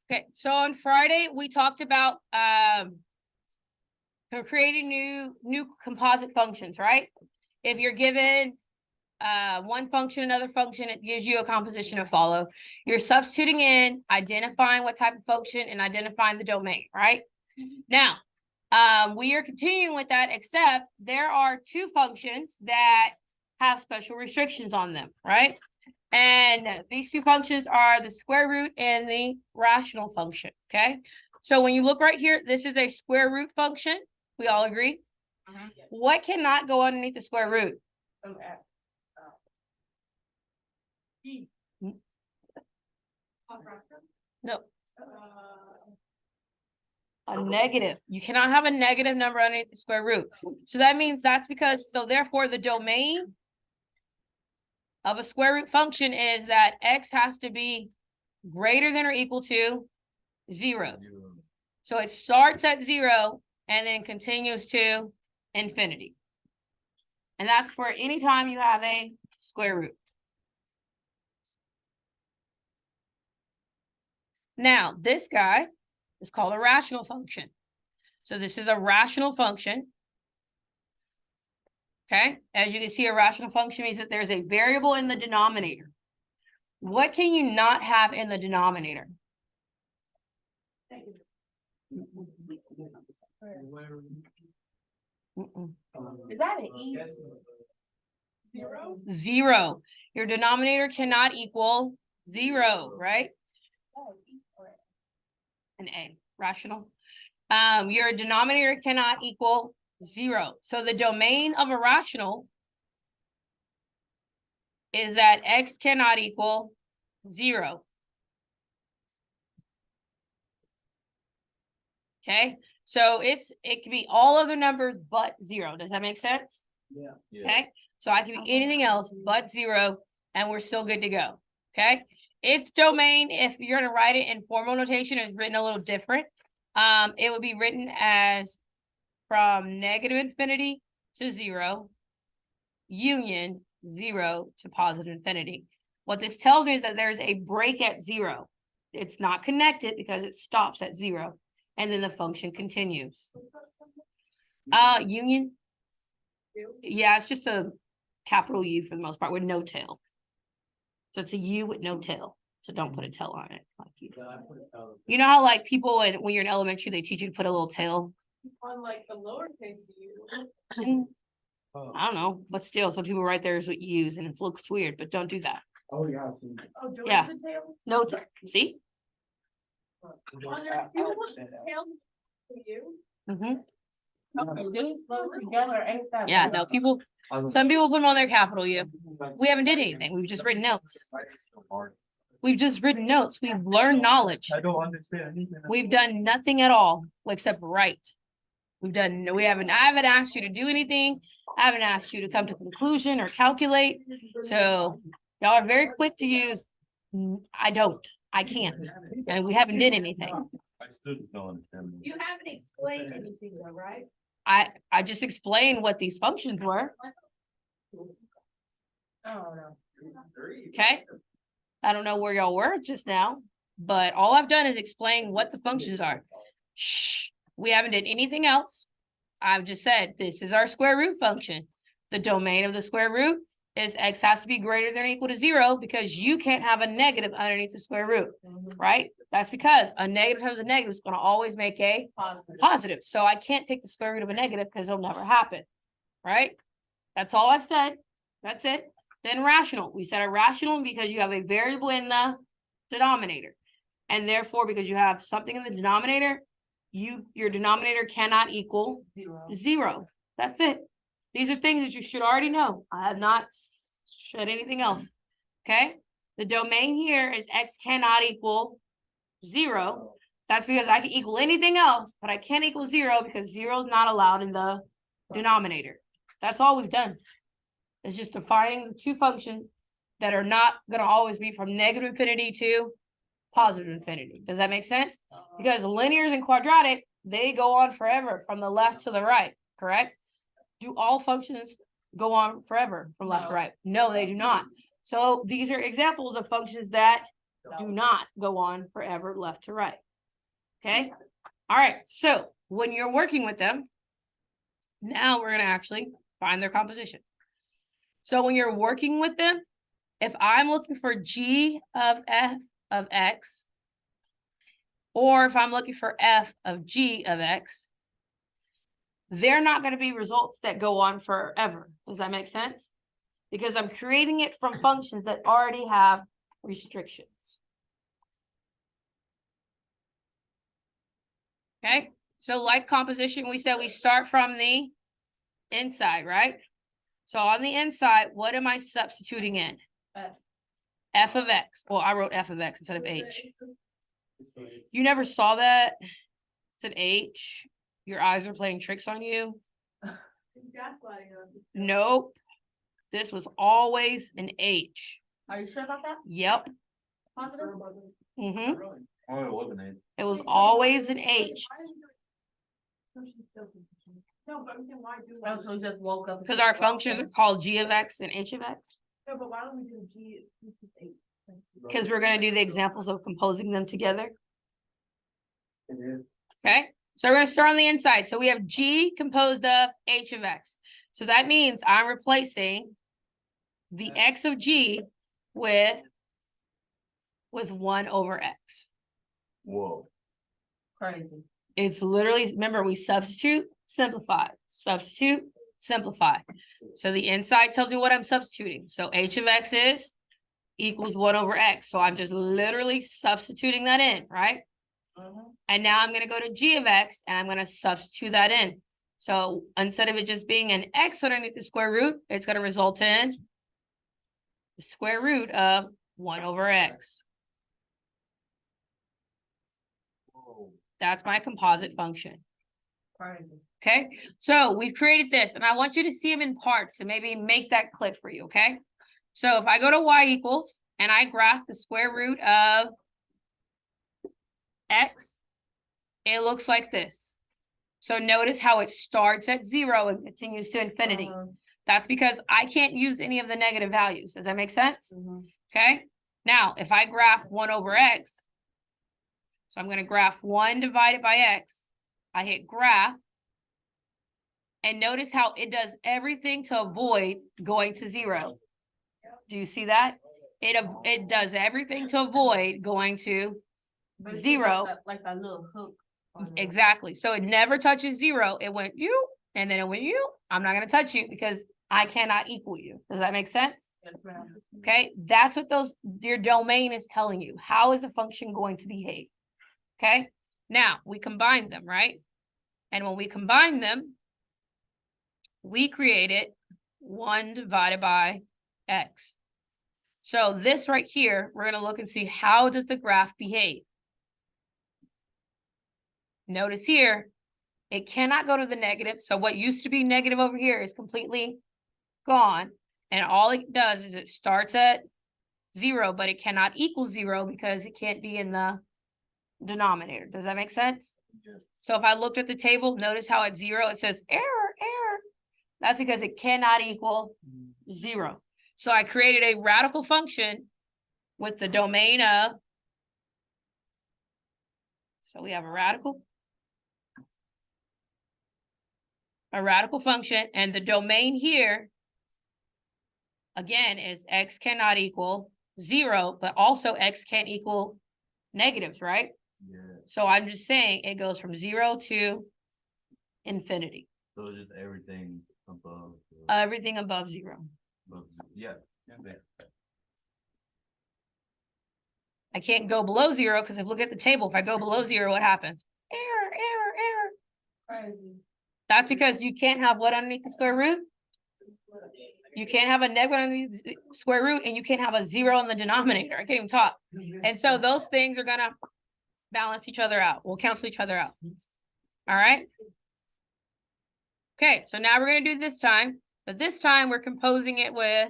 Okay, so on Friday, we talked about creating new composite functions, right? If you're given one function, another function, it gives you a composition to follow. You're substituting in, identifying what type of function, and identifying the domain, right? Now, we are continuing with that, except there are two functions that have special restrictions on them, right? And these two functions are the square root and the rational function, okay? So when you look right here, this is a square root function. We all agree? What cannot go underneath the square root? No. A negative. You cannot have a negative number underneath the square root. So that means that's because, so therefore the domain of a square root function is that x has to be greater than or equal to 0. So it starts at 0 and then continues to infinity. And that's for any time you have a square root. Now, this guy is called a rational function. So this is a rational function. Okay, as you can see, a rational function means that there's a variable in the denominator. What can you not have in the denominator? Is that an E? 0. Your denominator cannot equal 0, right? An A, rational. Your denominator cannot equal 0. So the domain of a rational is that x cannot equal 0. Okay, so it can be all other numbers but 0. Does that make sense? Yeah. Okay, so I can be anything else but 0, and we're still good to go. Okay, its domain, if you're going to write it in formal notation, is written a little different. It would be written as from negative infinity to 0, union 0 to positive infinity. What this tells me is that there's a break at 0. It's not connected because it stops at 0, and then the function continues. Union. Yeah, it's just a capital U for the most part with no tail. So it's a U with no tail. So don't put a tail on it. Like you know how like people when you're in elementary, they teach you to put a little tail On like a lowercase U. I don't know, but still, some people write theirs with U's and it looks weird, but don't do that. Oh, yeah. Oh, do Yeah. the tail? No, see? On their tail to you. Mm-hmm. Okay, do slow together, ain't that? Yeah, no, people, some people put them on their capital U. We haven't did anything. We've just written notes. We've just written notes. We've learned knowledge. I don't understand anything. We've done nothing at all except write. I haven't asked you to do anything. I haven't asked you to come to conclusion or calculate. So y'all are very quick to use. I can't. And we haven't did anything. I still don't understand. You haven't explained anything though, right? I just explained what these functions were. Oh, no. Okay. I don't know where y'all were just now, but all I've done is explain what the functions are. Shh. We haven't did anything else. I've just said, this is our square root function. The domain of the square root is x has to be greater than or equal to 0 because you can't have a negative underneath the square root, right? That's because a negative times a negative is going to always make a positive. So I can't take the square root of a negative because it'll never happen, right? That's all I've said. That's it. Then rational. We said a rational because you have a variable in the denominator. And therefore, because you have something in the denominator, your denominator cannot equal 0. That's it. These are things that you should already know. I have not said anything else. Okay. The domain here is x cannot equal 0. That's because I can equal anything else, but I can't equal 0 because 0 is not allowed in the denominator. That's all we've done. It's just defining the two functions that are not going to always be from negative infinity to positive infinity. Does that make sense? Because linears and quadratic, they go on forever from the left to the right, correct? Do all functions go on forever from left to right? No, they do not. So these are examples of functions that do not go on forever left to right. Okay? All right, so when you're working with them, now we're gonna actually find their composition. So when you're working with them, if I'm looking for G of F of X, or if I'm looking for F of G of X, they're not going to be results that go on forever. Does that make sense? Because I'm creating it from functions that already have restrictions. Okay, so like composition, we said we start from the inside, right? So on the inside, what am I substituting in? F of X. Well, I wrote F of X instead of H. You never saw that? It's an H. Your eyes are playing tricks on you. Nope. This was always an H. Are you sure about that? Yep. Positive? Mm-hmm. Oh, it wasn't it? It was always an H. No, but why do? Oh, so we just woke up. Because our functions are called G of X and H of X. No, but why don't we do G? Because we're going to do the examples of composing them together. It is. Okay. So we're going to start on the inside. So we have G composed of H of X. So that means I'm replacing the X of G with 1 over X. Whoa. Crazy. It's literally, remember, we substitute, simplify, substitute, simplify. So the inside tells me what I'm substituting. So H of X is equals 1 over X. So I'm just literally substituting that in, right? And now I'm going to go to G of X and I'm going to substitute that in. So instead of it just being an X underneath the square root, it's going to result in the square root of 1 over X. Whoa. That's my composite function. Crazy. Okay, so we've created this and I want you to see them in parts and maybe make that click for you, okay? So if I go to y equals and I graph the square root of X, it looks like this. So notice how it starts at 0 and continues to infinity. That's because I can't use any of the negative values. Does that make sense? Okay, now if I graph 1 over X, so I'm going to graph 1 divided by X, I hit graph, and notice how it does everything to avoid going to 0. Do you see that? It does everything to avoid going to 0. Like a little hook. Exactly. So it never touches 0. It went you, and then it went you. I'm not going to touch you because I cannot equal you. Does that make sense? Okay. That's what your domain is telling you. How is the function going to behave? Okay. Now we combine them, right? And when we combine them, we created 1 divided by X. So this right here, we're going to look and see how does the graph behave. Notice here, it cannot go to the negative. So what used to be negative over here is completely gone. And all it does is it starts at 0, but it cannot equal 0 because it can't be in the denominator. Does that make sense? Yeah. So if I looked at the table, notice how at 0 it says error, error. That's because it cannot equal 0. So I created a radical function with the domain of, so we have a radical function, and the domain here, again, is X cannot equal 0, but also X can't equal negatives, right? Yeah. So I'm just saying it goes from 0 to infinity. So it's just everything above. Everything above 0. Yeah. Yeah. I can't go below 0 because if you look at the table, if I go below 0, what happens? Error, error, error. Crazy. That's because you can't have what underneath the square root? You can't have a negative underneath the square root, and you can't have a 0 in the denominator. I can't even talk. And so those things are going to balance each other out. We'll cancel each other out. All right. Okay, so now we're going to do this time, but this time we're composing it with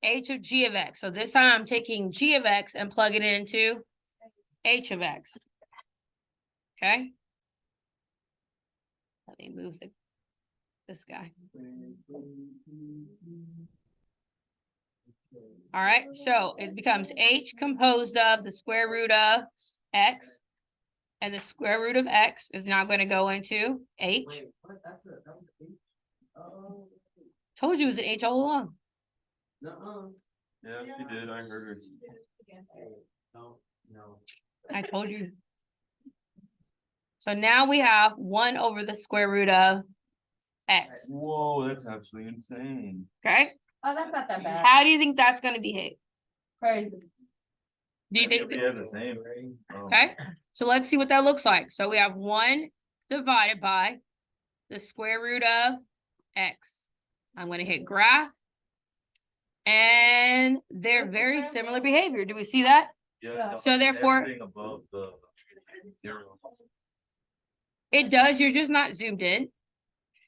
H of G of X. So this time I'm taking G of X and plugging it into H of X. Okay. Let me move this guy. All right, so it becomes h composed of the square root of x. And the square root of x is now going to go into h. Told you it was an h all along. Yeah, she did, I heard her. I told you. So now we have 1 over the square root of x, Whoa, that's actually insane. okay? Oh, that's not that bad. How do you think that's gonna behave? Crazy. Do you think, We have the same? okay, so let's see what that looks like. So we have 1 divided by the square root of x. I'm gonna hit graph. And they're very similar behavior. Do we see that? Yeah. So therefore- Everything above the zero. It does, you're just not zoomed in.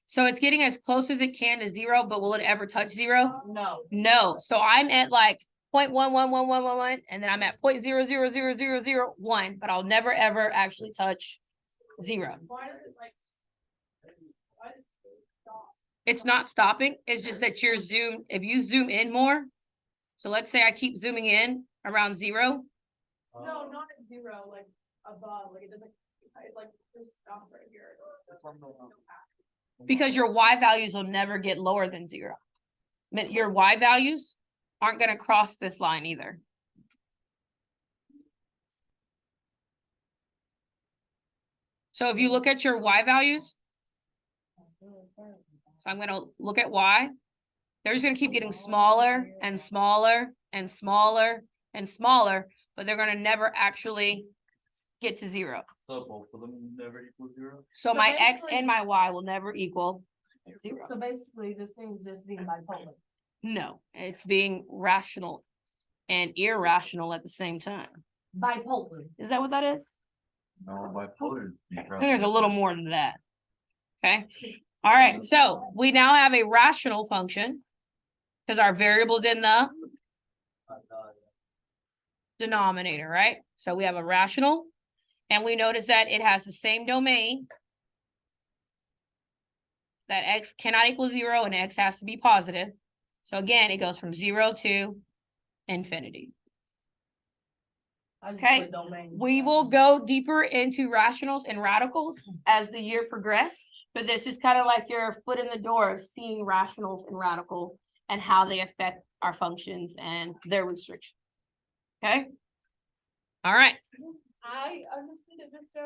So it's getting as close as it can to 0, but will it ever touch 0? No. No, so I'm at like 0.111111, and then I'm at 0.000001, but I'll never ever actually touch 0. Why does it like? Why does it stop? It's not stopping, it's just that you're zoomed, if you zoom in more. So let's say I keep zooming in around 0. No, not at 0, like above, like it doesn't, it's like just stop right here. Because your y values will never get lower than 0. But your y values aren't gonna cross this line either. So if you look at your y values, so I'm gonna look at y, they're just gonna keep getting smaller and smaller and smaller and smaller, but they're gonna never actually get to 0. So both of them never equal 0? So So my x basically- and my y will never equal 0. So basically, this thing's just being bipolar. No, it's being rational and irrational at the same time. Bipolar. Is that what that is? No, bipolar. I think there's a little more than that. Okay, all right, so we now have a rational function. Because our variable's in the denominator, right? So we have a rational. And we notice that it has the same domain. That x cannot equal 0 and x has to be positive. So again, it goes from 0 to infinity. I just Okay, put domain. We will go deeper into rationals and radicals as the year progresses, but this is kind of like your foot in the door of seeing rationals and radicals and how they affect our functions and their restrictions. Okay? All right. I understood it, Mr.